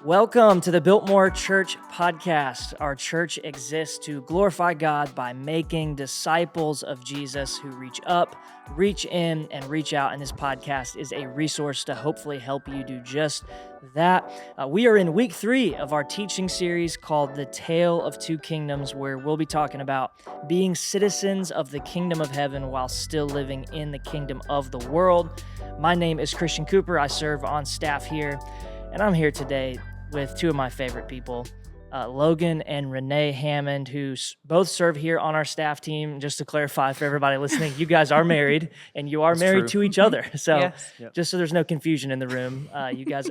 Welcome to the Biltmore Church Podcast. Our church exists to glorify God by making disciples of Jesus who reach up, reach in, and reach out. And this podcast is a resource to hopefully help you do just that. We are in week 3 of our teaching series called The Tale of Two Kingdoms, where we'll be talking about being citizens of the kingdom of heaven while still living in the kingdom of the world. My name is Christian Cooper. I serve on staff here, and I'm here today with two of my favorite people, Logan and Renee Hammond, who both serve here on our staff team. Just to clarify for everybody listening, you guys are married, and you are married to each other. So Yes. just so there's no confusion in the room, you guys,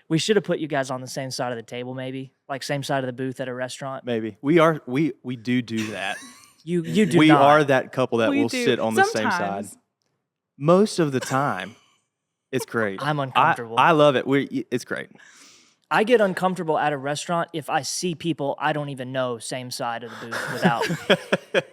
we should have put you guys on the same side of the table, maybe, like same side of the booth at a restaurant. Maybe. We do that. You do We not. are that couple that We will do. sit on the same side. Sometimes. Most of the time. It's great. I'm uncomfortable. I love it. It's great. I get uncomfortable at a restaurant if I see people I don't even know same side of the booth without.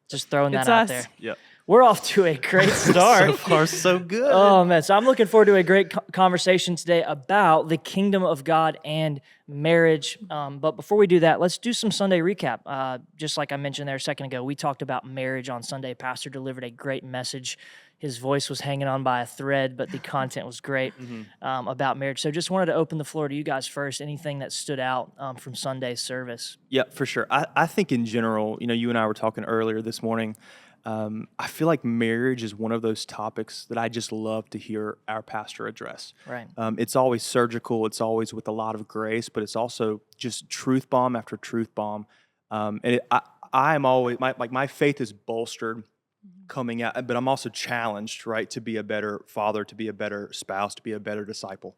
Just throwing that It's out us. there. Yep. We're off to a great start. So far, so good. Oh, man. So I'm looking forward to a great conversation today about the kingdom of God and marriage. But before we do that, let's do some Sunday recap. Just like I mentioned there a second ago, we talked about marriage on Sunday. Pastor delivered a great message. His voice was hanging on by a thread, but the content was great about marriage. So just wanted to open the floor to you guys first. Anything that stood out from Sunday's service? Yeah, for sure. I think in general, you and I were talking earlier this morning. I feel like marriage is one of those topics that I just love to hear our pastor address. Right. It's always surgical. It's always with a lot of grace, but it's also just truth bomb after truth bomb. I am always my faith is bolstered coming out, but I'm also challenged, right, to be a better father, to be a better spouse, to be a better disciple.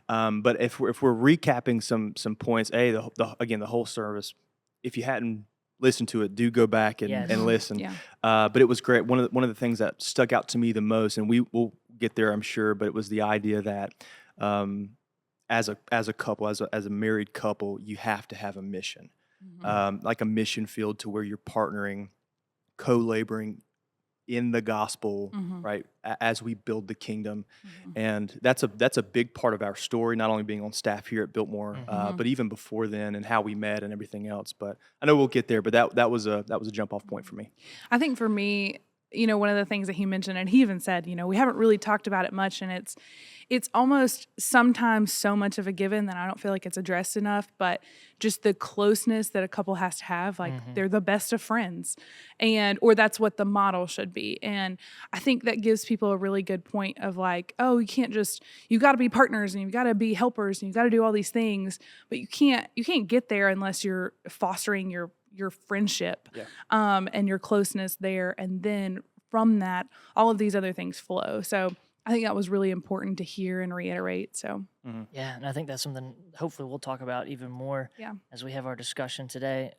But if we're recapping some points, again the whole service, if you hadn't listened to it, do go back and listen. Yeah. But it was great. One of the things that stuck out to me the most, and we will get there, I'm sure, but it was the idea that as a couple, as a married couple, you have to have a mission, like a mission field to where you're partnering, co-laboring in the gospel, right, as we build the kingdom. And that's a big part of our story, not only being on staff here at Biltmore, but even before then and how we met and everything else. But I know we'll get there, but that was a jump off point for me. I think for me, one of the things that he mentioned, and he even said, we haven't really talked about it much, and it's almost sometimes so much of a given that I don't feel like it's addressed enough, but just the closeness that a couple has to have, like they're the best of friends, or that's what the model should be. And I think that gives people a really good point of like, oh, you got to be partners and you've got to be helpers and you've got to do all these things, but you can't get there unless you're fostering your friendship, and your closeness there. And then from that, all of these other things flow. So I think that was really important to hear and reiterate. So Yeah, and I think that's something hopefully we'll talk about even more as we have our discussion today.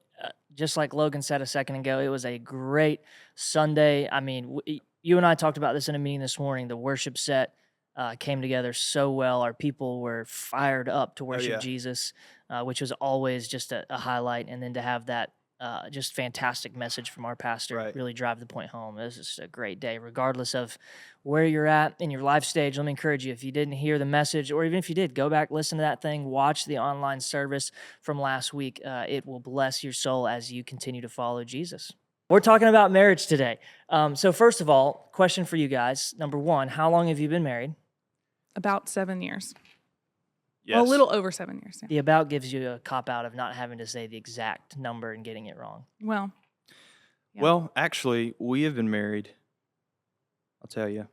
Just like Logan said a second ago, it was a great Sunday. I mean, you and I talked about this in a meeting this morning. The worship set came together so well. Our people were fired up to worship Jesus, which was always just a highlight. And then to have that just fantastic message from our pastor really drive the point home. This is a great day, regardless of where you're at in your life stage. Let me encourage you, if you didn't hear the message, or even if you did, go back, listen to that thing, watch the online service from last week. It will bless your soul as you continue to follow Jesus. We're talking about marriage today. So first of all, question for you guys. Number one, how long have you been married? about 7 years. Yes. Well, a little over 7 years. Yeah. The about gives you a cop-out of not having to say the exact number and getting it wrong. Well, yeah. Well, actually, we have been married, I'll tell you,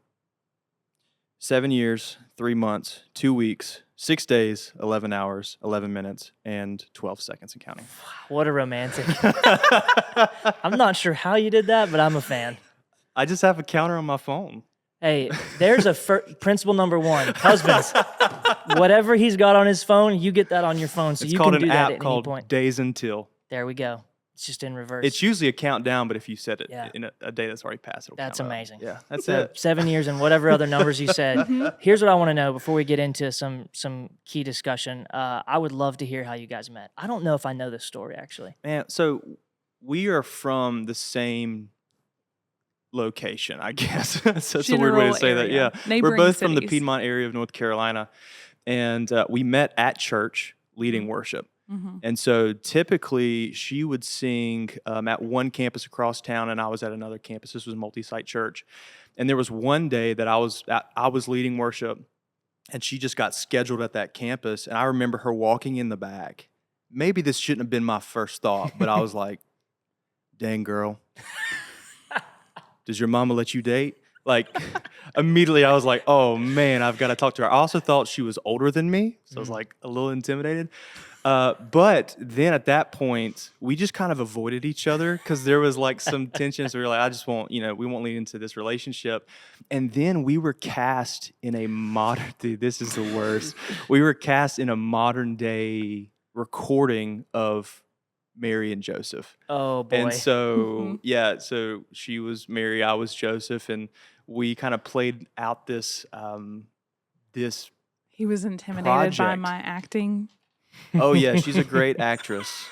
7 years, 3 months, 2 weeks, 6 days, 11 hours, 11 minutes, and 12 seconds and counting. What a romantic. I'm not sure how you did that, but I'm a fan. I just have a counter on my phone. Hey, there's a principle number one. Husbands, whatever he's got on his phone, you get that on your phone, so It's you called can an do that app at any called point. Days Until. There we go. It's just in reverse. It's usually a countdown, but if you set it Yeah. in a day that's already passed, it'll That's count up. amazing. Yeah, that's So it. 7 years and whatever other numbers you said. Here's what I want to know before we get into some key discussion. I would love to hear how you guys met. I don't know if I know this story, actually. Man, so we are from the same location, I guess. So that's a weird way General to say that. area. Yeah, we're Neighboring both from the cities. Piedmont area of North Carolina, and we met at church. leading worship. Mm-hmm. And so typically she would sing at one campus across town, and I was at another campus. This was multi-site church. And there was one day that I was leading worship, and she just got scheduled at that campus. And I remember her walking in the back. Maybe this shouldn't have been my first thought, but I was like, dang, girl, does your mama let you date? Like, immediately I was like, oh man, I've got to talk to her. I also thought she was older than me, so I was like a little intimidated. But then at that point, we just kind of avoided each other because there was like some tension. So we were like, I just won't, we won't lead into this relationship. And then we were cast in a modern, dude, this is the worst. We were cast in a modern day recording of Mary and Joseph. Oh boy. And so, so she was Mary, I was Joseph, and we kind of played out this, He was intimidated by project. my acting. Oh yeah, she's a great actress.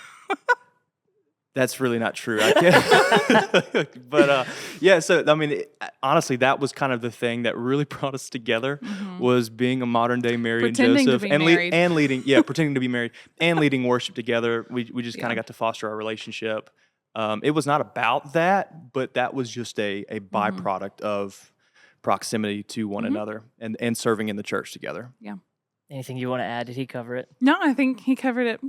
That's really not true. I can't. But so I mean, honestly, that was kind of the thing that really brought us together was being a modern day Mary Pretending to and Joseph be married. and leading, pretending to be married and leading worship together. We just kind of got to foster our relationship. It was not about that, but that was just a byproduct of proximity to one another and serving in the church together. Yeah. Anything you want to add? Did he cover it? No, I think he covered it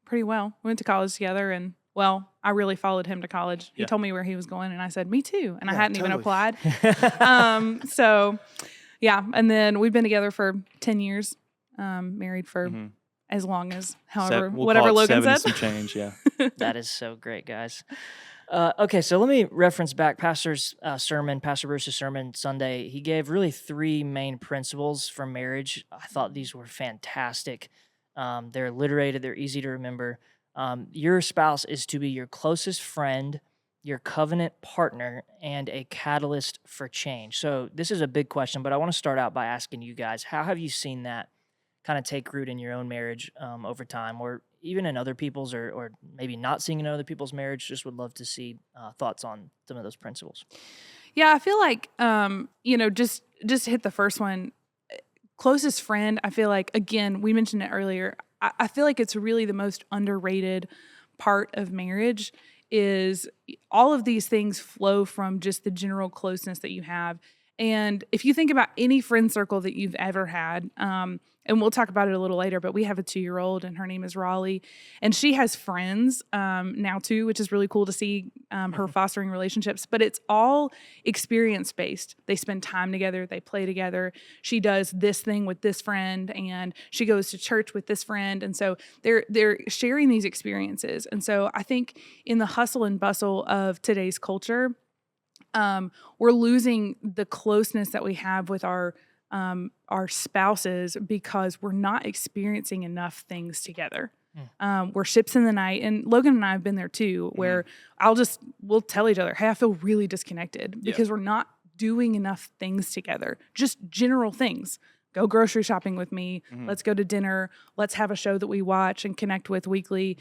pretty well. We went to college together, and I really followed him to college. He told me where he was going, and I said, me too. And I hadn't even applied. And then we've been together for 10 years, married for as long as whatever Logan said. Some change, yeah. That is so great, guys. Okay, so let me reference back Pastor Bruce's sermon Sunday. He gave really 3 main principles for marriage. I thought these were fantastic. They're alliterated, they're easy to remember. Your spouse is to be your closest friend, your covenant partner, and a catalyst for change. So this is a big question, but I want to start out by asking you guys, how have you seen that kind of take root in your own marriage over time, or even in other people's, or maybe not seeing in other people's marriage? Just would love to see thoughts on some of those principles. Yeah, I feel like, just hit the first one. Closest friend, I feel like, again, we mentioned it earlier, I feel like it's really the most underrated part of marriage is all of these things flow from just the general closeness that you have. And if you think about any friend circle that you've ever had, and we'll talk about it a little later, but we have a 2-year-old and her name is Raleigh, and she has friends now too, which is really cool to see her fostering relationships, but it's all experience-based. They spend time together, they play together. She does this thing with this friend and she goes to church with this friend. And so they're sharing these experiences. And so I think in the hustle and bustle of today's culture, we're losing the closeness that we have with our spouses because we're not experiencing enough things together. We're ships in the night, and Logan and I have been there too, where we'll tell each other, hey, I feel really disconnected because we're not doing enough things together, just general things. Go grocery shopping with me. Let's go to dinner. Let's have a show that we watch and connect with weekly.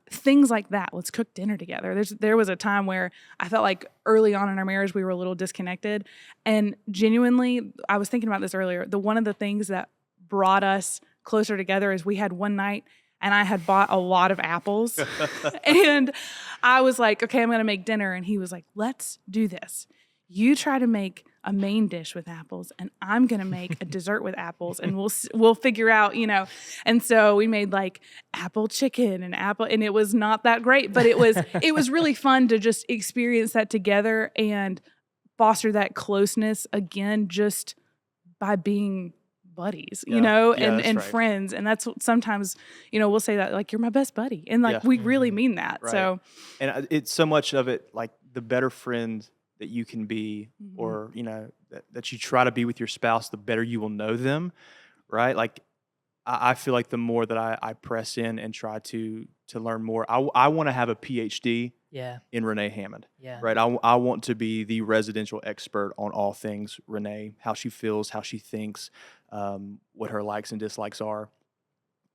Things like that. Let's cook dinner together. There was a time where I felt like early on in our marriage, we were a little disconnected. And genuinely, I was thinking about this earlier. One of the things that brought us closer together is we had one night and I had bought a lot of apples. And I was like, okay, I'm going to make dinner. And he was like, let's do this. You try to make a main dish with apples, and I'm going to make a dessert with apples, and we'll figure out, And so we made like apple chicken and it was not that great, but it was really fun to just experience that together and foster that closeness again, just by being buddies, and friends. And that's what sometimes, we'll say that like, you're my best buddy. And like, we really mean that. Right. So, and it's so much of it, like the better friend that you can be, or, that you try to be with your spouse, the better you will know them, right? Like, I feel like the more that I press in and try to learn more, I want to have a PhD in Renee Hammond, right? I want to be the residential expert on all things Renee, how she feels, how she thinks, what her likes and dislikes are.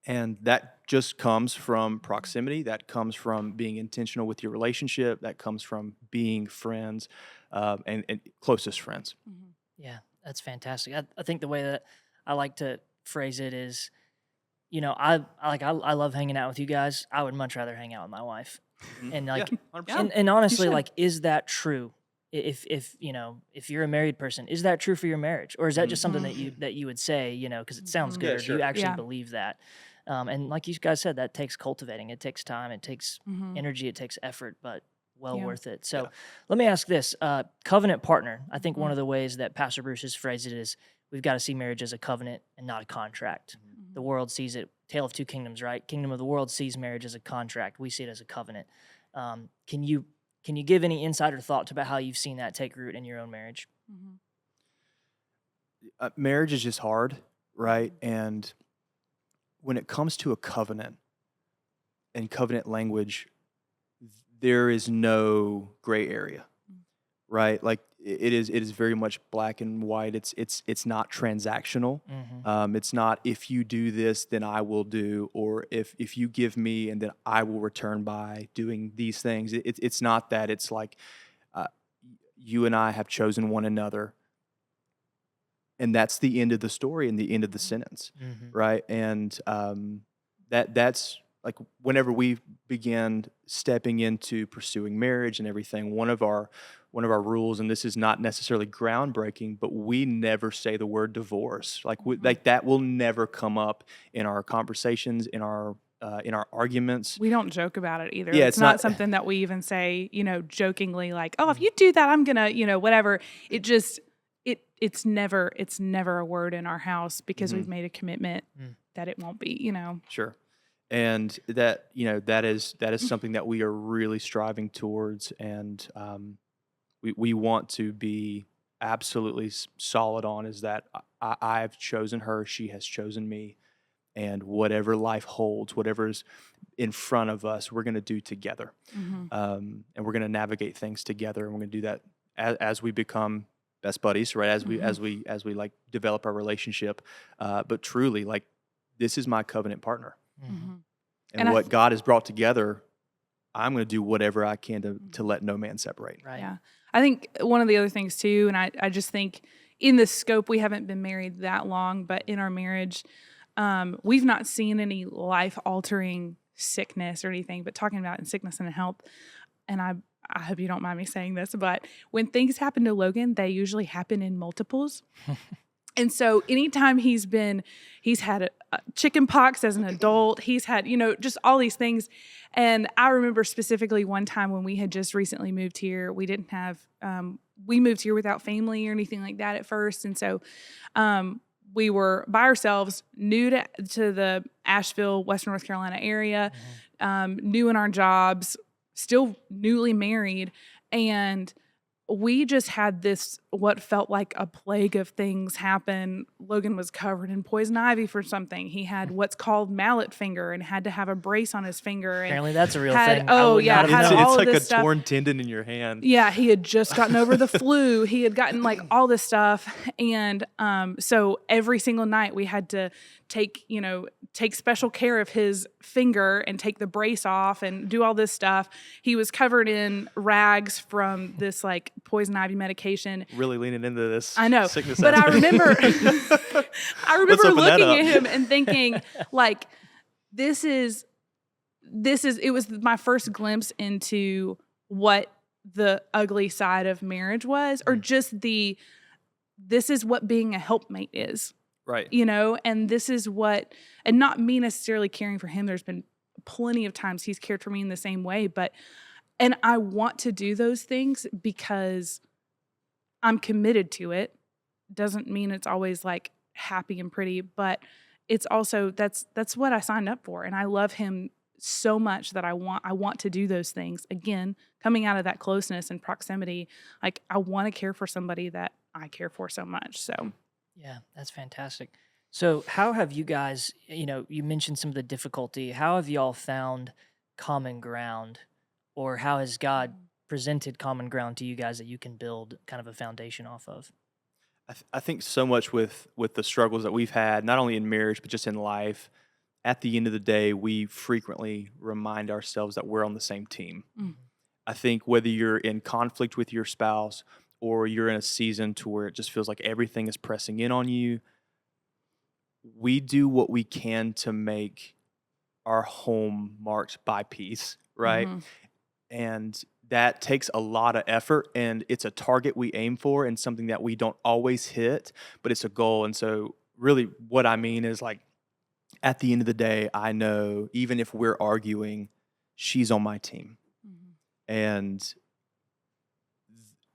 And that just comes from proximity. That comes from being intentional with your relationship. That comes from being friends and closest friends. Yeah, that's fantastic. I think the way that I like to phrase it is you know, I love hanging out with you guys. I would much rather hang out with my wife. And like, 100%. and honestly, should. like, is that true? If you know, if you're a married person, is that true for your marriage, or is that just something that you would say, you know, because it sounds good, Yeah, or do sure. you actually Yeah. believe that? And like you guys said, that takes cultivating. It takes time. It takes energy. It takes effort, but well Yeah. worth it. So let me ask this: covenant partner. I think one of the ways that Pastor Bruce has phrased it is we've got to see marriage as a covenant and not a contract. The world sees it, tale of two kingdoms, right? Kingdom of the world sees marriage as a contract. We see it as a covenant. Can you give any insight or thought about how you've seen that take root in your own marriage? Marriage is just hard, right? And when it comes to a covenant and covenant language, there is no gray area, right? Like it is very much black and white. It's not transactional. It's not if you do this, then I will do, or if you give me and then I will return by doing these things. It's not that. It's like you and I have chosen one another, and that's the end of the story and the end of the sentence, right? And that's like whenever we began stepping into pursuing marriage and everything, one of our rules, and this is not necessarily groundbreaking, but we never say the word divorce. Like like that will never come up in our conversations, in our arguments. We don't joke about it either. Yeah, it's not something that we even say, you know, jokingly, like, oh, if you do that, I'm gonna, you know, whatever. It just it's never a word in our house because we've made a commitment that it won't be, you know. Sure. And that, you know, that is something that we are really striving towards, and we want to be absolutely solid on is that I've chosen her, she has chosen me, and whatever life holds, whatever's in front of us, we're going to do together, and we're going to navigate things together, and we're going to do that as we become best buddies, right? As we like develop our relationship, but truly, like, this is my covenant partner. And what God has brought together, I'm going to do whatever I can to let no man separate. Right. Yeah. I think one of the other things too, and I just think in the scope, we haven't been married that long, but in our marriage, we've not seen any life-altering sickness or anything, but talking about in sickness and in health, and I hope you don't mind me saying this, but when things happen to Logan, they usually happen in multiples. And so anytime he's had chicken pox as an adult, he's had, you know, just all these things. And I remember specifically one time when we had just recently moved here, we didn't have, we moved here without family or anything like that at first. And so we were by ourselves, new to the Asheville, Western North Carolina area, new in our jobs, still newly married. And we just had this, what felt like a plague of things happen. Logan was covered in poison ivy for something. He had what's called mallet finger and had to have a brace on his finger. Apparently that's a real had, thing. Oh, yeah. Had It's all like of a this stuff. torn tendon in your hand. Yeah, he had just gotten over the flu. He had gotten like all this stuff. And so every single night we had to take special care of his finger and take the brace off and do all this stuff. He was covered in rags from this like poison ivy medication. Really leaning into this. I know, sickness. but I remember open that looking up. at him and thinking like, this is, it was my first glimpse into what the ugly side of marriage was, or just this is what being a helpmate is. Right. You know, and this is what, and not me necessarily caring for him. There's been plenty of times he's cared for me in the same way, and I want to do those things because I'm committed to it. Doesn't mean it's always like happy and pretty, but it's also, that's what I signed up for. And I love him so much that I want to do those things. Again, coming out of that closeness and proximity, like I want to care for somebody that I care for so much. So yeah, that's fantastic. So how have you guys, you mentioned some of the difficulty. How have y'all found common ground, or how has God presented common ground to you guys that you can build kind of a foundation off of? I think so much with the struggles that we've had, not only in marriage, but just in life, at the end of the day, we frequently remind ourselves that we're on the same team. I think whether you're in conflict with your spouse or you're in a season to where it just feels like everything is pressing in on you, we do what we can to make our home marked by peace, right? Mm-hmm. And that takes a lot of effort, and it's a target we aim for and something that we don't always hit, but it's a goal. And so really what I mean is, like, at the end of the day, I know even if we're arguing, she's on my team. Mm-hmm. And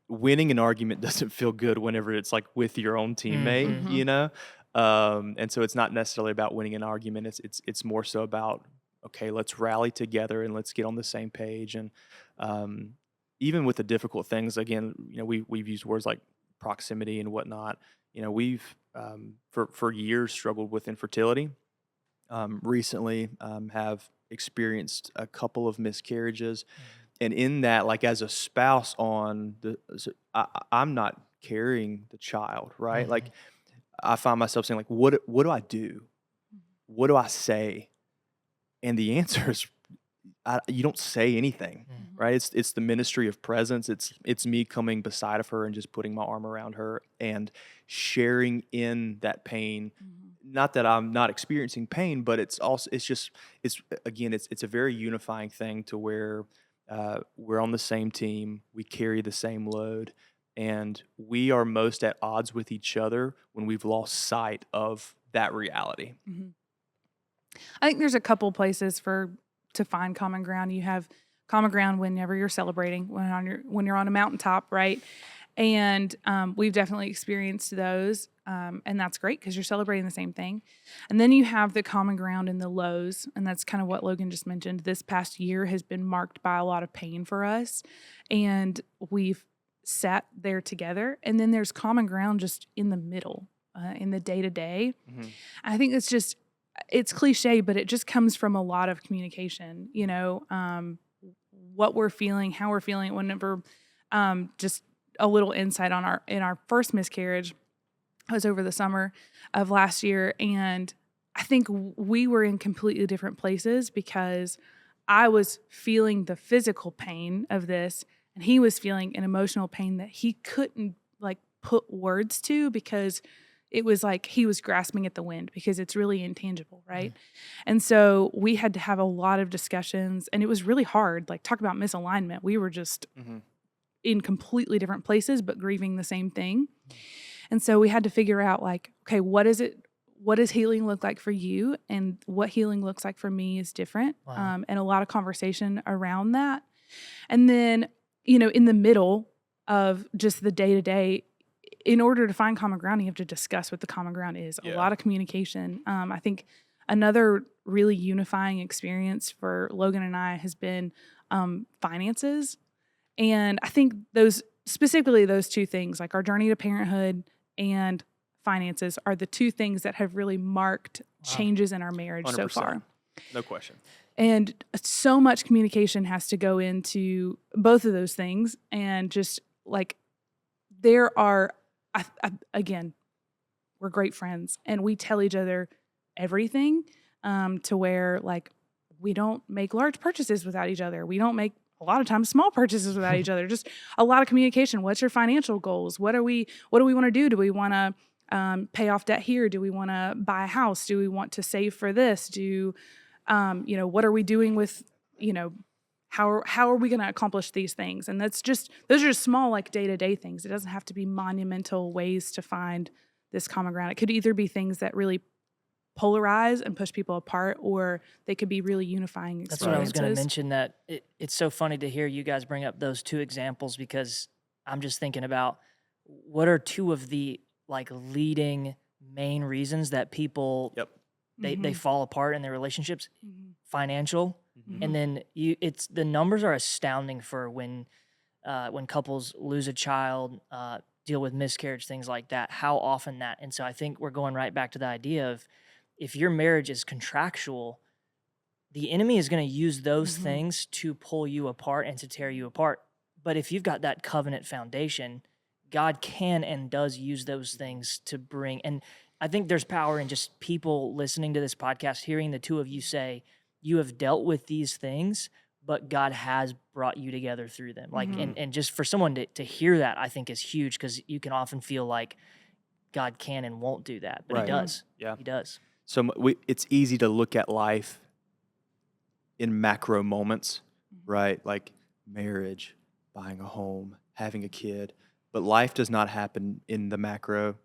winning an argument doesn't feel good whenever it's like with your own teammate, Mm-hmm. you know? And so it's not necessarily about winning an argument. It's more so about, okay, let's rally together and let's get on the same page. And even with the difficult things, again, you know, we've used words like proximity and whatnot. You know, we've for years struggled with infertility. Recently, have experienced a couple of miscarriages, and in that, like, as a spouse, I'm not carrying the child, right? Mm-hmm. Like, I find myself saying, like, what do I do? What do I say? And the answer is, you don't say anything, Mm-hmm. right? It's the ministry of presence. It's me coming beside of her and just putting my arm around her and sharing in that pain. Mm-hmm. Not that I'm not experiencing pain, but it's a very unifying thing to where we're on the same team, we carry the same load, and we are most at odds with each other when we've lost sight of that reality. Mm-hmm. I think there's a couple places to find common ground. You have common ground whenever you're celebrating, when you're on a mountaintop, right? And we've definitely experienced those, and that's great because you're celebrating the same thing. And then you have the common ground in the lows, and that's kind of what Logan just mentioned. This past year has been marked by a lot of pain for us, and we've sat there together. And then there's common ground just in the middle, in the day-to-day. Mm-hmm. I think it's cliche, but it just comes from a lot of communication, you know, what we're feeling, how we're feeling. Whenever, just a little insight on in our first miscarriage, I was over the summer of last year, and I think we were in completely different places because I was feeling the physical pain of this, and he was feeling an emotional pain that he couldn't like put words to because it was like he was grasping at the wind because it's really intangible, right? Mm-hmm. And so we had to have a lot of discussions, and it was really hard. Like, talk about misalignment. We were just in completely different places, but grieving the same thing. And so we had to figure out, like, okay, what does healing look like for you? And what healing looks like for me is different. Wow. And a lot of conversation around that. And then, you know, in the middle of just the day-to-day, in order to find common ground, you have to discuss what the common ground is. Yeah. A lot of communication. I think another really unifying experience for Logan and I has been finances. And I think those two things, like our journey to parenthood and finances, are the two things that have really marked changes in our marriage 100%. So far. No question. And so much communication has to go into both of those things. And just like, there are, again, we're great friends, and we tell each other everything, to where, like, we don't make large purchases without each other. We don't make a lot of times small purchases without each other. Just a lot of communication. What's your financial goals? What do we want to do? Do we want to pay off debt here? Do we want to buy a house? Do we want to save for this? What are we doing with, how are we going to accomplish these things? And those are just small, like, day-to-day things. It doesn't have to be monumental ways to find this common ground. It could either be things that really polarize and push people apart, or they could be really unifying experiences. That's what I was going to mention, that it's so funny to hear you guys bring up those two examples, because I'm just thinking about what are two of the, like, leading main reasons that people they fall apart in their relationships. Financial, and then it's the numbers are astounding for when couples lose a child, deal with miscarriage, things like that, how often that. And so I think we're going right back to the idea of, if your marriage is contractual, the enemy is going to use those things to pull you apart and to tear you apart. But if you've got that covenant foundation, God can and does use those things to bring. And I think there's power in just people listening to this podcast, hearing the two of you say, you have dealt with these things, but God has brought you together through them. Like, and just for someone to hear that, I think is huge, because you can often feel like, God can and won't do that, but Right. he does. Yeah. He does. So it's easy to look at life in macro moments, right? Like marriage, buying a home, having a kid. But life does not happen in the macro.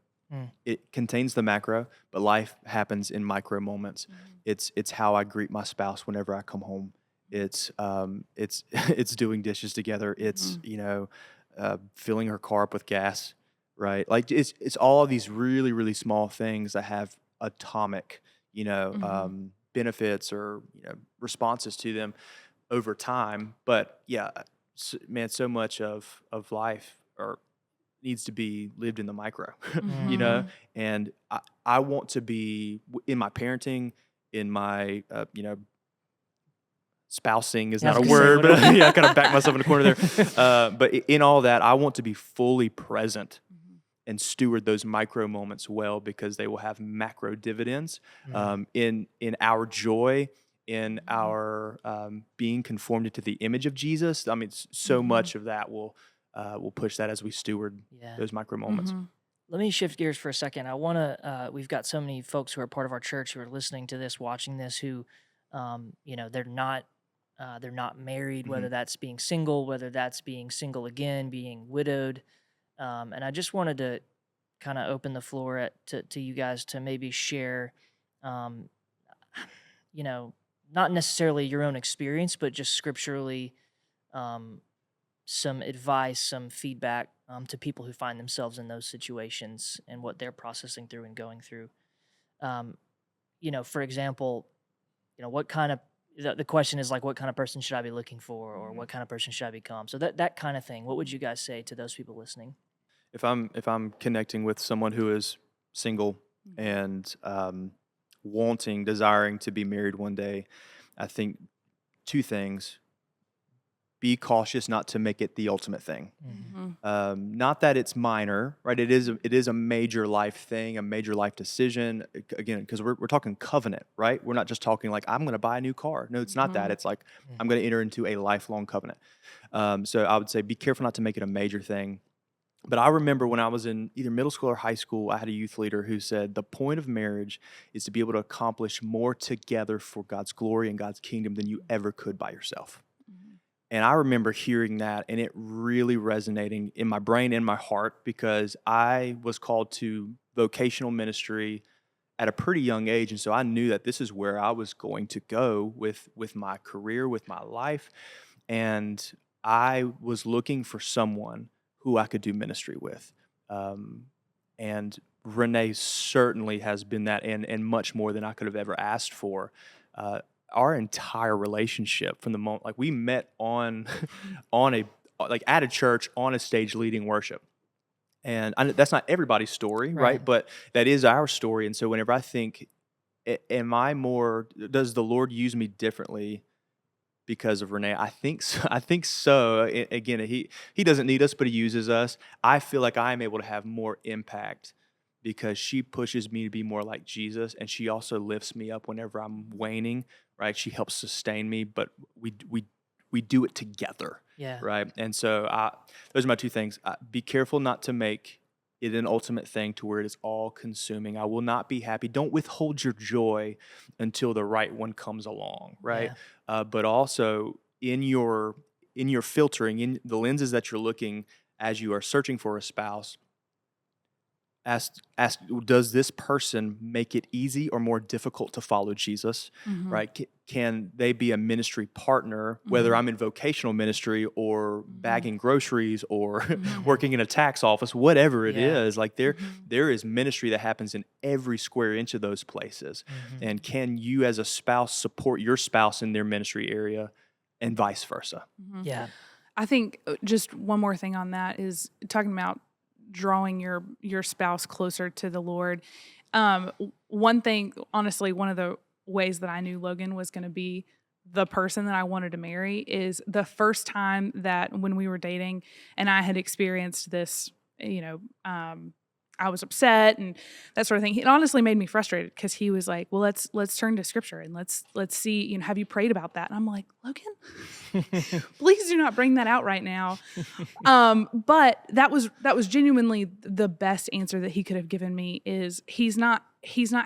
It contains the macro, but life happens in micro moments. It's how I greet my spouse whenever I come home. It's it's doing dishes together. It's filling her car up with gas, right? Like it's all of these really, really small things that have atomic, benefits or responses to them over time. But yeah, man, so much of life needs to be lived in the micro, and I want to be in my parenting, in my spousing is Yeah, I not was a gonna say, word, what but I kind of back myself in the corner there. But in all that, I want to be fully present and steward those micro moments well, because they will have macro dividends in our joy, in our being conformed into the image of Jesus. I mean, so much of that will push that as we steward those micro moments. Let me shift gears for a second. I want to. We've got so many folks who are part of our church who are listening to this, watching this, who, they're not married. Whether that's being single, whether that's being single again, being widowed, and I just wanted to kind of open the floor to you guys to maybe share, not necessarily your own experience, but just scripturally, some advice, some feedback to people who find themselves in those situations and what they're processing through and going through. For example, what kind of the question is like, what kind of person should I be looking for, or what kind of person should I become? So that kind of thing. What would you guys say to those people listening? If I'm connecting with someone who is single and desiring to be married one day, I think two things. Be cautious not to make it the ultimate thing. Not that it's minor, right? It is a major life thing, a major life decision. Again, because we're talking covenant, right? We're not just talking like, I'm going to buy a new car. No, it's not that. It's like, I'm going to enter into a lifelong covenant. So I would say be careful not to make it a major thing. But I remember when I was in either middle school or high school, I had a youth leader who said the point of marriage is to be able to accomplish more together for God's glory and God's kingdom than you ever could by yourself. And I remember hearing that and it really resonating in my brain and my heart, because I was called to vocational ministry at a pretty young age. And so I knew that this is where I was going to go with my career, with my life. And I was looking for someone who I could do ministry with. And Renee certainly has been that, and much more than I could have ever asked for. Our entire relationship from the moment, like we met at a church on a stage leading worship. And that's not everybody's story, right? But that is our story. And so whenever I think, does the Lord use me differently because of Renee? I think so. Again, he doesn't need us, but he uses us. I feel like I'm able to have more impact because she pushes me to be more like Jesus, and she also lifts me up whenever I'm waning, right? She helps sustain me, but we do it together, right? And so those are my two things. Be careful not to make it an ultimate thing to where it is all consuming. I will not be happy. Don't withhold your joy until the right one comes along, right? But also in your filtering, in the lenses that you're looking as you are searching for a spouse, ask, does this person make it easy or more difficult to follow Jesus, right? Can they be a ministry partner, whether I'm in vocational ministry or bagging groceries or working in a tax office, whatever it is, like there is ministry that happens in every square inch of those places. And can you as a spouse support your spouse in their ministry area and vice versa? Yeah. I think just one more thing on that is talking about drawing your spouse closer to the Lord. One thing, honestly, one of the ways that I knew Logan was going to be the person that I wanted to marry is the first time that when we were dating and I had experienced this, I was upset and that sort of thing. It honestly made me frustrated because he was like, well, let's turn to scripture and let's see, you know, have you prayed about that? And I'm like, Logan, please do not bring that out right now. But that was genuinely the best answer that he could have given me. Is he's not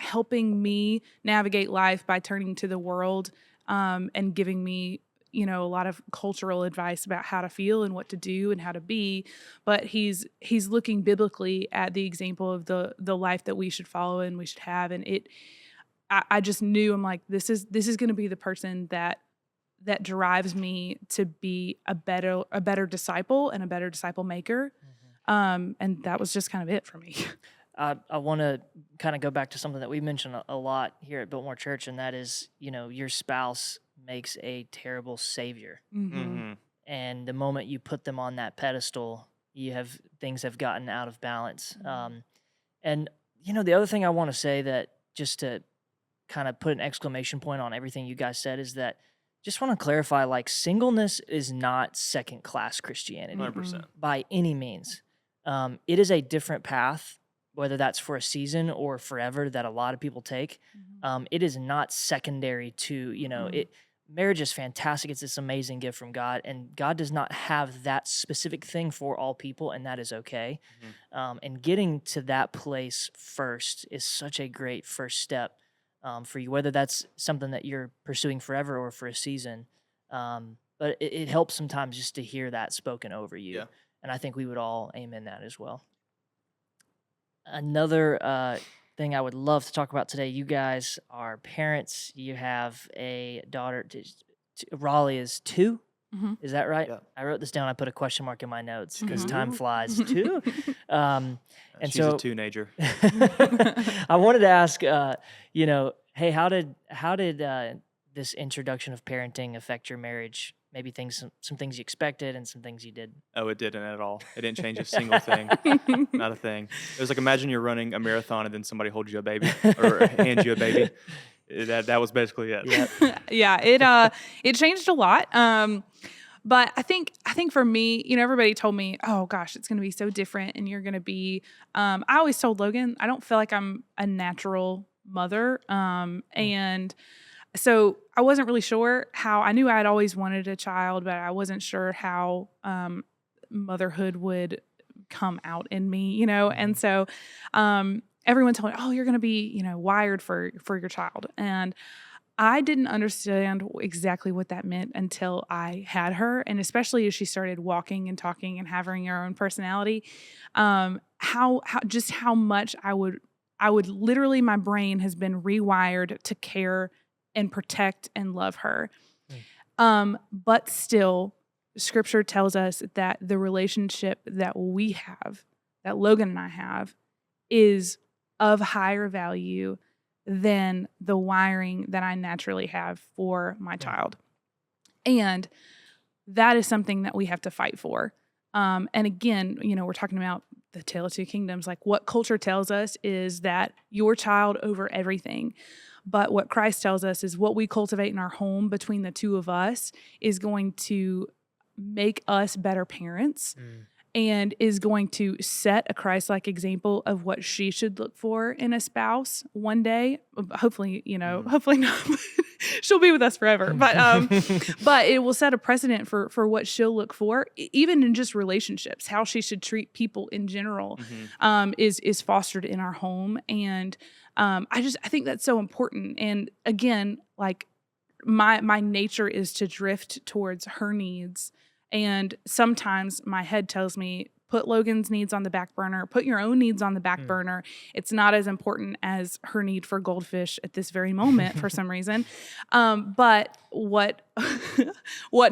helping me navigate life by turning to the world and giving me, you know, a lot of cultural advice about how to feel and what to do and how to be, but he's looking biblically at the example of the life that we should follow and we should have. And I just knew, I'm like, this is going to be the person that drives me to be a better disciple and a better disciple maker. And that was just kind of it for me. I want to kind of go back to something that we mentioned a lot here at Biltmore Church, and that is, you know, your spouse makes a terrible savior. And the moment you put them on that pedestal, things have gotten out of balance. And, you know, the other thing I want to say, that just to kind of put an exclamation point on everything you guys said, is that just want to clarify, like, singleness is not second-class Christianity 100%. by any means. It is a different path, whether that's for a season or forever, that a lot of people take. It is not secondary to, you know, marriage is fantastic. It's this amazing gift from God, and God does not have that specific thing for all people, and that is okay. And getting to that place first is such a great first step for you, whether that's something that you're pursuing forever or for a season. But it helps sometimes just to hear that spoken over you. Yeah. And I think we would all amen that as well. Another thing I would love to talk about today, you guys are parents. You have a daughter. Raleigh is 2. Is that right? Yeah. I wrote this down. I put a question mark in my notes because time flies. 2. And She's so a teenager. I wanted to ask, you know, hey, how did this introduction of parenting affect your marriage? Maybe some things you expected and some things you did. Oh, it didn't at all. It didn't change a single thing. Not a thing. It was like, imagine you're running a marathon and then somebody holds you a baby or hands you a baby. That was basically it. Yeah, it changed a lot. But I think for me, you know, everybody told me, oh gosh, it's going to be so different, and you're going to be. I always told Logan, I don't feel like I'm a natural mother, and so I wasn't really sure how. I knew I had always wanted a child, but I wasn't sure how motherhood would come out in me, you know. And so everyone told me, oh, you're going to be, you know, wired for your child. And I didn't understand exactly what that meant until I had her. And especially as she started walking and talking and having her own personality, how much I would literally, my brain has been rewired to care and protect and love her. But still, scripture tells us that the relationship that we have, that Logan and I have, is of higher value than the wiring that I naturally have for my child. And that is something that we have to fight for. And again, you know, we're talking about the Tale of Two Kingdoms. Like, what culture tells us is that your child over everything. But what Christ tells us is what we cultivate in our home between the two of us is going to make us better parents and is going to set a Christ-like example of what she should look for in a spouse one day. Hopefully, you know, hopefully not. She'll be with us forever. But it will set a precedent for what she'll look for, even in just relationships. How she should treat people in general is fostered in our home. And I think that's so important. And again, like, my nature is to drift towards her needs. And sometimes my head tells me, put Logan's needs on the back burner, put your own needs on the back burner. It's not as important as her need for goldfish at this very moment for some reason. But what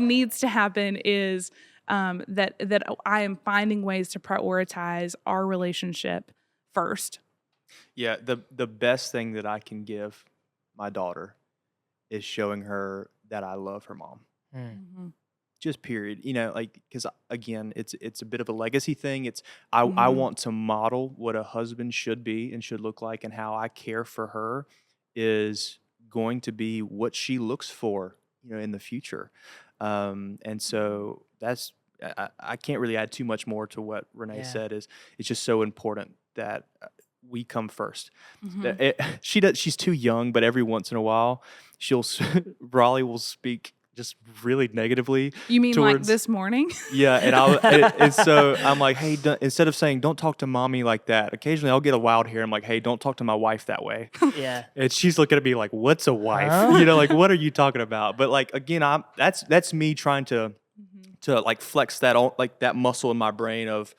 needs to happen is that I am finding ways to prioritize our relationship first. Yeah, the best thing that I can give my daughter is showing her that I love her mom. Just period. You know, like, because again, it's a bit of a legacy thing. I want to model what a husband should be and should look like, and how I care for her is going to be what she looks for, you know, in the future. And so that's, I can't really add too much more to what Renee said. It's just so important that we come first. Mm-hmm. She's too young, but every once in a while, Raleigh will speak just really negatively. You mean like towards, this morning? Yeah, and so I'm like, hey, instead of saying don't talk to mommy like that, occasionally I'll get a wild hair. I'm like, hey, don't talk to my wife that way. Yeah. And she's looking at me like, what's a wife? Huh? Like, what are you talking about? But like, again, that's me trying to like flex that muscle in my brain of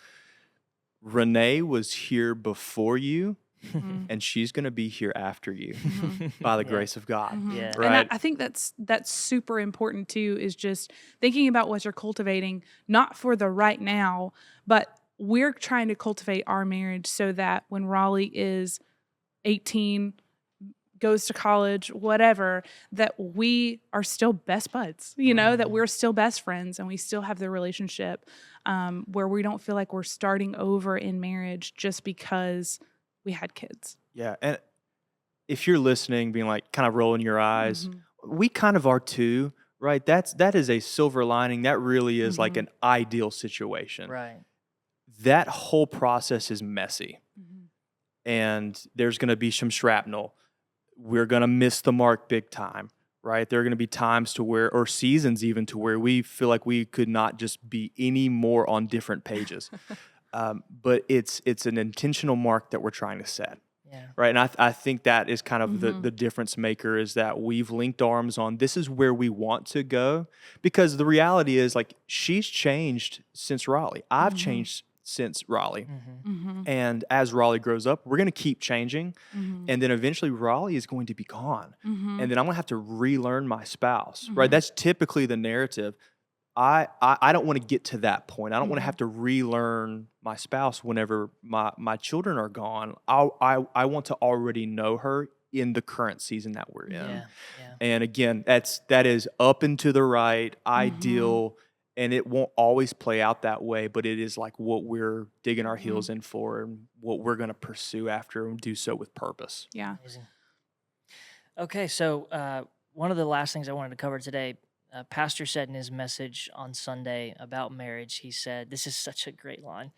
Renee was here before you. Mm-hmm. And she's going to be here after you by the grace of God. Mm-hmm. Yeah. Right. And I think that's super important too, is just thinking about what you're cultivating, not for the right now, but we're trying to cultivate our marriage so that when Raleigh is 18, goes to college, whatever, that we are still best buds, that we're still best friends and we still have the relationship where we don't feel like we're starting over in marriage just because we had kids. Yeah. And if you're listening, being like kind of rolling your eyes, we kind of are too, right? That is a silver lining. That really is like an ideal situation. Right. That whole process is messy. And there's going to be some shrapnel. We're going to miss the mark big time, right? There are going to be times or seasons even to where we feel like we could not just be any more on different pages. But it's an intentional mark that we're trying to set. Yeah. Right. And I think that is kind of the difference maker, is that we've linked arms on this is where we want to go, because the reality is, like, she's changed since Raleigh. I've changed since Raleigh. And as Raleigh grows up, we're going to keep changing. And then eventually Raleigh is going to be gone. And then I'm going to have to relearn my spouse. Right. That's typically the narrative. I don't want to get to that point. I don't want to have to relearn my spouse whenever my children are gone. I want to already know her in the current season that we're in. Yeah. And again, that is up and to the right, ideal, and it won't always play out that way, but it is like what we're digging our heels in for and what we're going to pursue after, and do so with purpose. Yeah. Amazing. Okay, so one of the last things I wanted to cover today, Pastor said in his message on Sunday about marriage, he said, this is such a great line.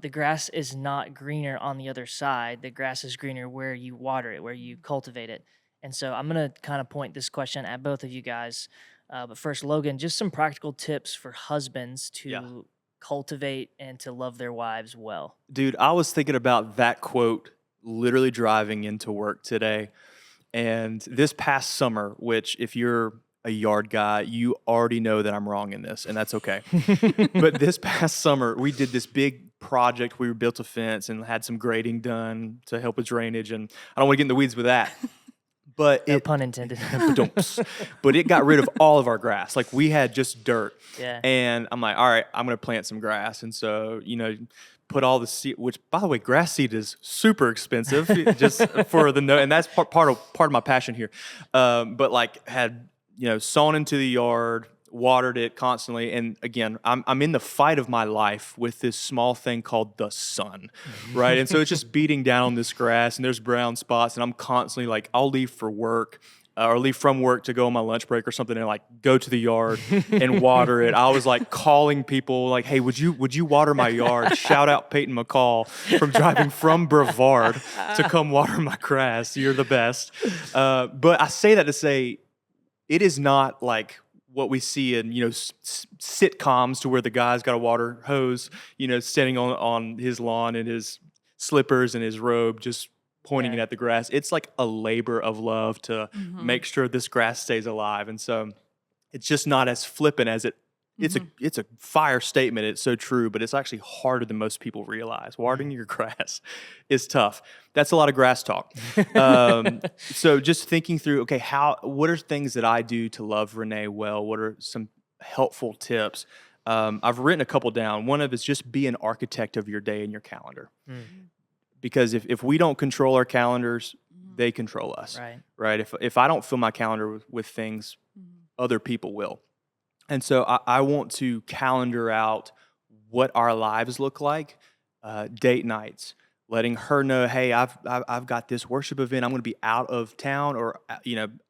The grass is not greener on the other side. The grass is greener where you water it, where you cultivate it. And so I'm going to kind of point this question at both of you guys. But first, Logan, just some practical tips for husbands to cultivate and to love their wives well. Dude, I was thinking about that quote literally driving into work today. And this past summer, which if you're a yard guy, you already know that I'm wrong in this, and that's okay. But this past summer, we did this big project. We built a fence and had some grading done to help with drainage, and I don't want to get in the weeds with that. But No pun intended. But it got rid of all of our grass. Like, we had just dirt. Yeah. And I'm like, all right, I'm going to plant some grass. And so, put all the seed, which, by the way, grass seed is super expensive, just for and that's part of my passion here. But like, had sown into the yard, watered it constantly, and again, I'm in the fight of my life with this small thing called the sun, right? And so it's just beating down on this grass, and there's brown spots, and I'm constantly like, I'll leave for work. Or leave from work to go on my lunch break or something, and like go to the yard and water it. I was like calling people like, hey, would you water my yard? Shout out Peyton McCall from driving from Brevard to come water my grass. You're the best. But I say that to say, it is not like what we see in sitcoms, to where the guy's got a water hose, standing on his lawn in his slippers and his robe, just pointing it at the grass. It's like a labor of love to make sure this grass stays alive. And so it's just not as flippant as it's a fire statement. It's so true, but it's actually harder than most people realize. Watering your grass is tough. That's a lot of grass talk. So just thinking through, okay, what are things that I do to love Renee well? What are some helpful tips? I've written a couple down. One of is just be an architect of your day and your calendar. Because if we don't control our calendars, they control us. Right? If I don't fill my calendar with things, other people will. And so I want to calendar out what our lives look like, date nights, letting her know, hey, I've got this worship event. I'm going to be out of town, or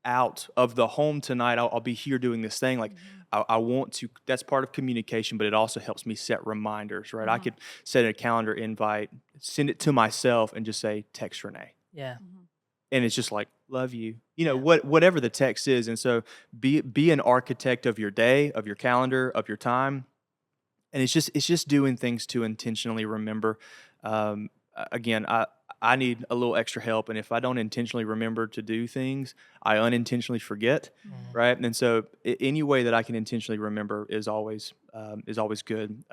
out of the home tonight. I'll be here doing this thing. Like, I want to, that's part of communication, but it also helps me set reminders, right? I Mhm. could set a calendar invite, send it to myself and just say, text Renee. Yeah. Mhm. And it's just like, love you, Yeah. whatever the text is. And so be an architect of your day, of your calendar, of your time. And it's just doing things to intentionally remember. Again, I need a little extra help. And if I don't intentionally remember to do things, I unintentionally forget. Mhm. Right. And so any way that I can intentionally remember is always good.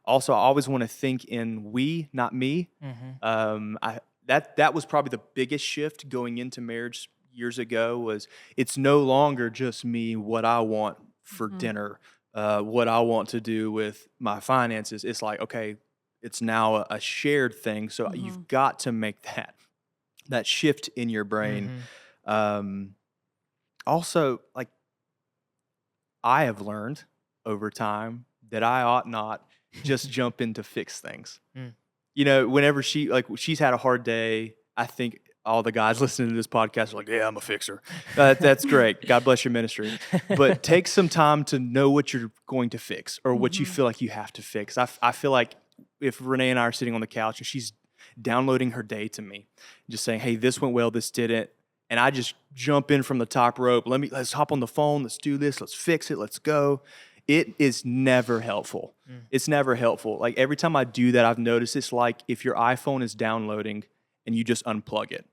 Also, I always want to think in we, not me. Mhm. That was probably the biggest shift going into marriage years ago. Was it's no longer just me, what I want for Mhm. dinner, what I want to do with my finances. It's like, okay, it's now a shared thing. So Mhm. you've got to make that shift in your brain. Mhm. Also, like, I have learned over time that I ought not just jump in to fix things. Mm. Whenever she's had a hard day, I think all the guys listening to this podcast are like, yeah, I'm a fixer. That's great. God bless your ministry. But take some time to know what you're going to fix or what you Mhm. feel like you have to fix. I feel like if Renee and I are sitting on the couch and she's downloading her day to me, just saying, hey, this went well, this didn't. And I just jump in from the top rope. Let's hop on the phone. Let's do this. Let's fix it. Let's go. It is never helpful. It's never helpful. Like every time I do that, I've noticed it's like if your iPhone is downloading and you just unplug it,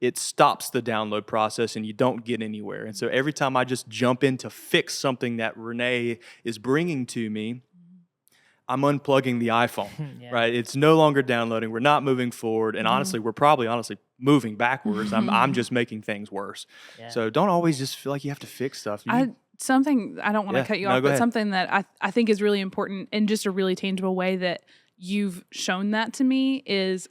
it stops the download process and you don't get anywhere. And so every time I just jump in to fix something that Renee is bringing to me, I'm unplugging the iPhone, Yeah. right? It's no longer downloading. We're not moving forward. And honestly, we're probably moving backwards. I'm just making things worse. Yeah. So don't always just feel like you have to fix stuff. Something, I don't want to Yeah, cut you no, off, go but ahead. something that I think is really important in just a really tangible way that you've shown that to me is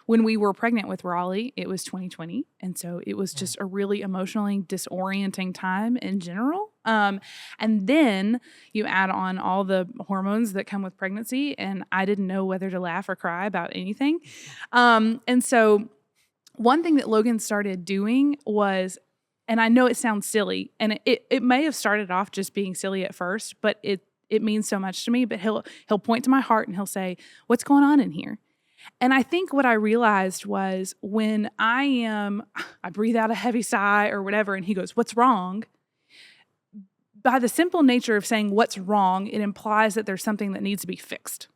when we were pregnant with Raleigh, it was 2020. And so it was just a really emotionally disorienting time in general. And then you add on all the hormones that come with pregnancy, and I didn't know whether to laugh or cry about anything. And so one thing that Logan started doing was, and I know it sounds silly, and it may have started off just being silly at first, but it means so much to me. But he'll point to my heart and he'll say, "What's going on in here?" And I think what I realized was when I breathe out a heavy sigh or whatever, and he goes, "What's wrong?" By the simple nature of saying what's wrong, it implies that there's something that needs to be fixed.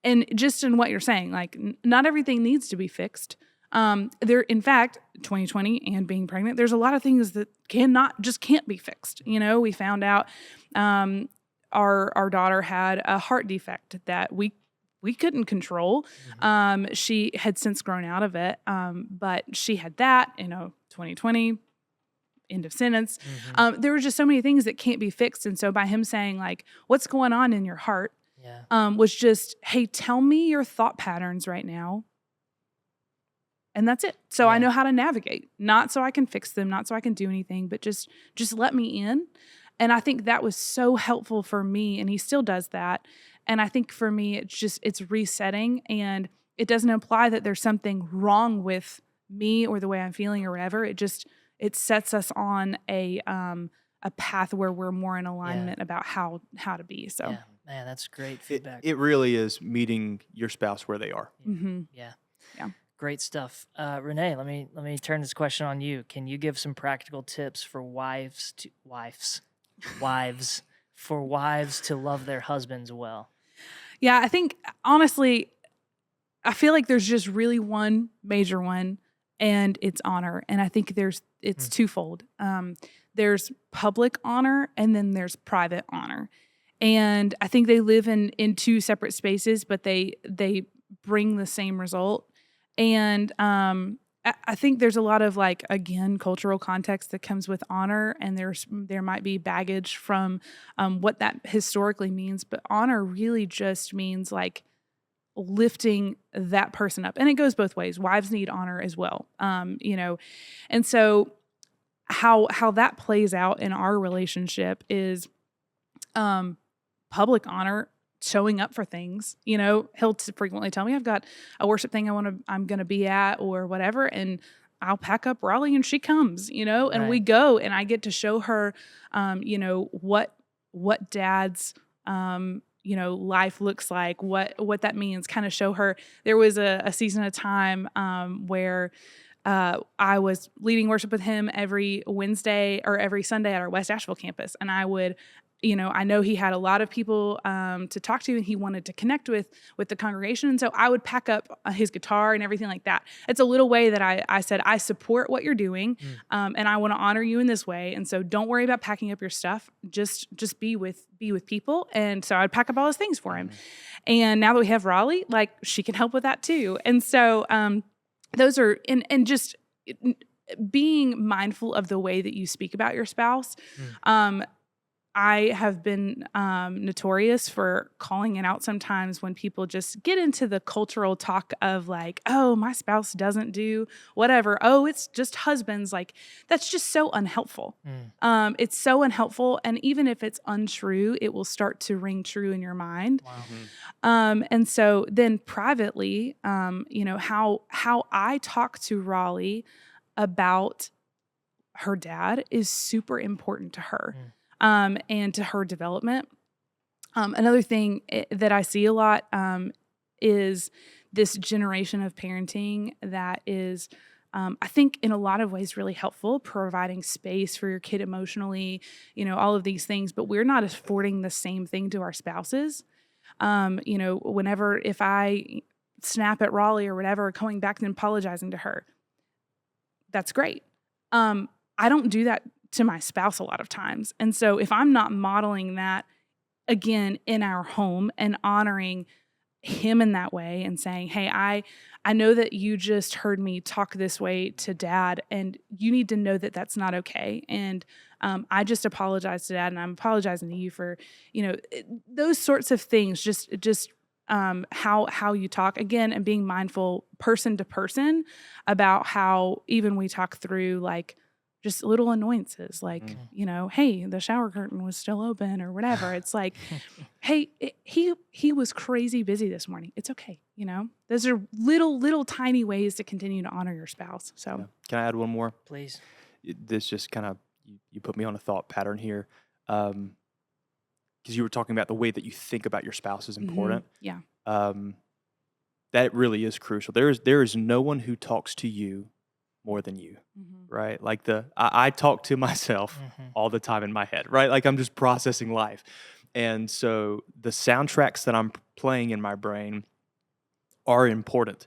And just in what you're saying, like not everything needs to be fixed. In fact, 2020 and being pregnant, there's a lot of things that can't be fixed. We found out our daughter had a heart defect that we couldn't control. She had since grown out of it, but she had that, 2020. End of sentence. There were just so many things that can't be fixed. And so by him saying like, what's going on in your heart? Was just, hey, tell me your thought patterns right now. And that's it. So I know how to navigate, not so I can fix them, not so I can do anything, but just let me in. And I think that was so helpful for me. And he still does that. And I think for me, it's resetting, and it doesn't imply that there's something wrong with me or the way I'm feeling or whatever. It sets us on a path where we're more in alignment about how to be. So, yeah, man, that's great feedback. It really is meeting your spouse where they are. Yeah. Yeah. Great stuff. Renee, let me turn this question on you. Can you give some practical tips for wives to love their husbands well? Yeah, I think honestly, I feel like there's just really one major one, and it's honor. And I think it's twofold. There's public honor, and then there's private honor. And I think they live in two separate spaces, but they bring the same result. And I think there's a lot of cultural context that comes with honor, and there might be baggage from what that historically means. But honor really just means lifting that person up, and it goes both ways. Wives need honor as well, and so how that plays out in our relationship is public honor, showing up for things. He'll frequently tell me I've got a worship thing I'm going to be at or whatever, and I'll pack up Raleigh and she comes, and we go, and I get to show her, what dad's, life looks like, what that means, kind of show her. There was a season of time where I was leading worship with him every Wednesday or every Sunday at our West Asheville campus. And I would, I know he had a lot of people to talk to, and he wanted to connect with the congregation. And so I would pack up his guitar and everything like that. It's a little way that I said, I support what you're doing, and I want to honor you in this way. And so don't worry about packing up your stuff. Just be with people. And so I'd pack up all his things for him. And now that we have Raleigh, like, she can help with that too. And so those are, and just being mindful of the way that you speak about your spouse. I have been notorious for calling it out sometimes when people just get into the cultural talk of like, oh, my spouse doesn't do whatever. Oh, it's just husbands. Like, that's just so unhelpful. It's so unhelpful. And even if it's untrue, it will start to ring true in your mind. Wow. And so then privately, how I talk to Raleigh about her dad is super important to her. And to her development. Another thing that I see a lot is this generation of parenting that is, I think, in a lot of ways really helpful, providing space for your kid emotionally, all of these things, but we're not affording the same thing to our spouses. If I snap at Raleigh or whatever, going back and apologizing to her, that's great. I don't do that to my spouse a lot of times. And so if I'm not modeling that again in our home and honoring him in that way and saying, hey, I know that you just heard me talk this way to dad, and you need to know that that's not okay. And I just apologize to dad, and I'm apologizing to you for, those sorts of things, just how you talk again, and being mindful person to person about how even we talk through like just little annoyances, like, hey, the shower curtain was still open or whatever. It's like, hey, he was crazy busy this morning. It's okay. Those are little tiny ways to continue to honor your spouse. So yeah. Can I add one more? Please. This just kind of, you put me on a thought pattern here. Because you were talking about the way that you think about your spouse is important. Yeah. That really is crucial. There is no one who talks to you more than you, right? Like I talk to myself all the time in my head, right? Like I'm just processing life. And so the soundtracks that I'm playing in my brain are important.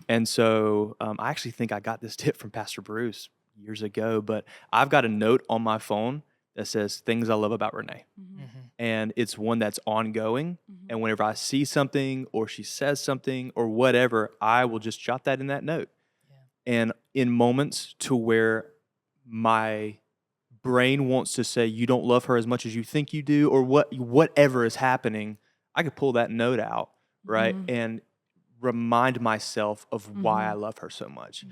And so I actually think I got this tip from Pastor Bruce years ago, but I've got a note on my phone that says things I love about Renee. And it's one that's ongoing. And whenever I see something or she says something or whatever, I will just jot that in that note. And in moments to where my brain wants to say, you don't love her as much as you think you do, or whatever is happening, I could pull that note out, right? And remind myself of why I love her so much.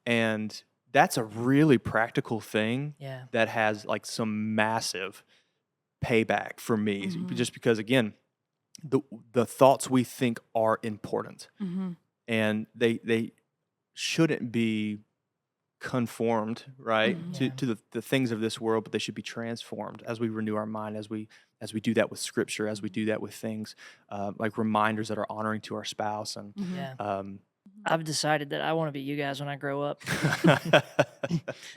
And that's a really practical thing that has like some massive payback for me, just because, again, the thoughts we think are important. And they shouldn't be conformed, right, to the things of this world, but they should be transformed as we renew our mind, as we do that with Scripture, as we do that with things like reminders that are honoring to our spouse. And I've decided that I want to be you guys when I grow up.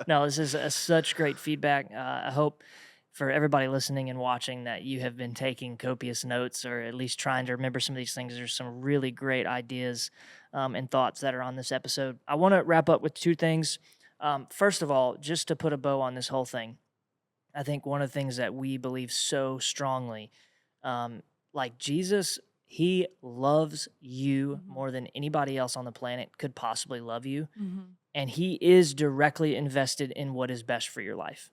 No, this is such great feedback. I hope for everybody listening and watching that you have been taking copious notes, or at least trying to remember some of these things. There's some really great ideas and thoughts that are on this episode. I want to wrap up with two things. First of all, just to put a bow on this whole thing, I think one of the things that we believe so strongly, like Jesus, he loves you more than anybody else on the planet could possibly love you. And he is directly invested in what is best for your life.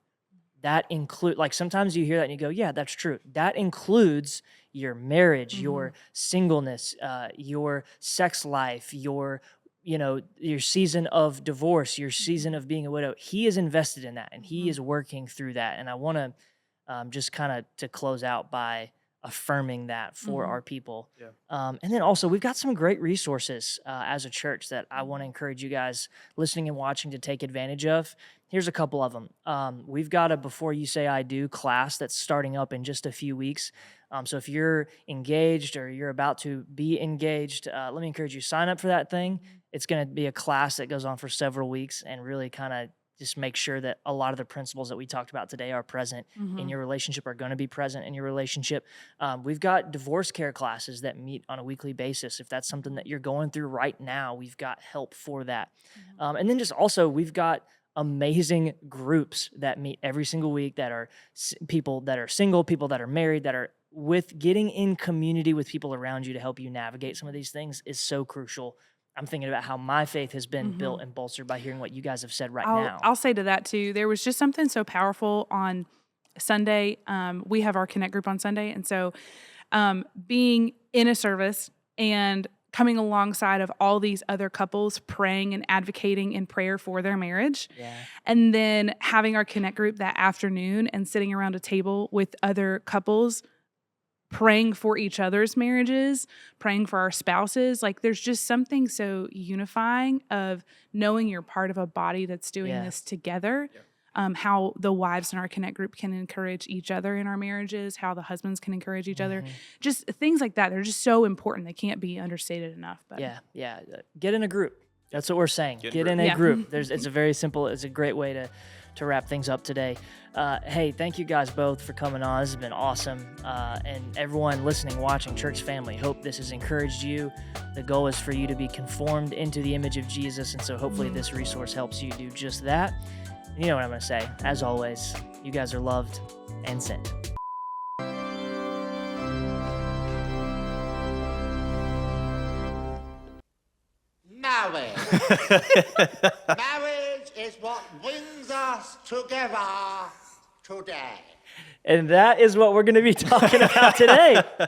That include, like, sometimes you hear that and you go, yeah, that's true. That includes your marriage, your singleness, your sex life, your season of divorce, your season of being a widow. He is invested in that, and he is working through that. And I want to just kind of to close out by affirming that for our people. Yeah. And then also, we've got some great resources as a church that I want to encourage you guys listening and watching to take advantage of. Here's a couple of them. We've got a Before You Say I Do class that's starting up in just a few weeks. So if you're engaged or you're about to be engaged, let me encourage you, sign up for that thing. It's going to be a class that goes on for several weeks and really kind of just make sure that a lot of the principles that we talked about today are present in your relationship, are going to be present in your relationship. We've got divorce care classes that meet on a weekly basis. If that's something that you're going through right now, we've got help for that. And then just also, we've got amazing groups that meet every single week that are people that are single, people that are married, that are with getting in community with people around you to help you navigate some of these things is so crucial. I'm thinking about how my faith has been built and bolstered by hearing what you guys have said now. I'll say to that too, there was just something so powerful on Sunday. We have our Connect group on Sunday. And so being in a service and coming alongside of all these other couples praying and advocating in prayer for their marriage. Yeah. And then having our Connect group that afternoon and sitting around a table with other couples praying for each other's marriages, praying for our spouses. Like there's just something so unifying of knowing you're part of a body that's doing this together. Yeah. How the wives in our Connect group can encourage each other in our marriages, how the husbands can encourage each other. Just things like that. They're just so important. They can't be understated enough. But Yeah. Get in a group. That's what we're saying. Get in a group. It's a very simple, it's a great way to wrap things up today. Hey, thank you guys both for coming on. This has been awesome. And everyone listening, watching, church family, hope this has encouraged you. The goal is for you to be conformed into the image of Jesus. And so hopefully this resource helps you do just that. And you know what I'm going to say. As always, you guys are loved and sent. Marriage. Marriage is what brings us together today. And that is what we're going to be talking about today.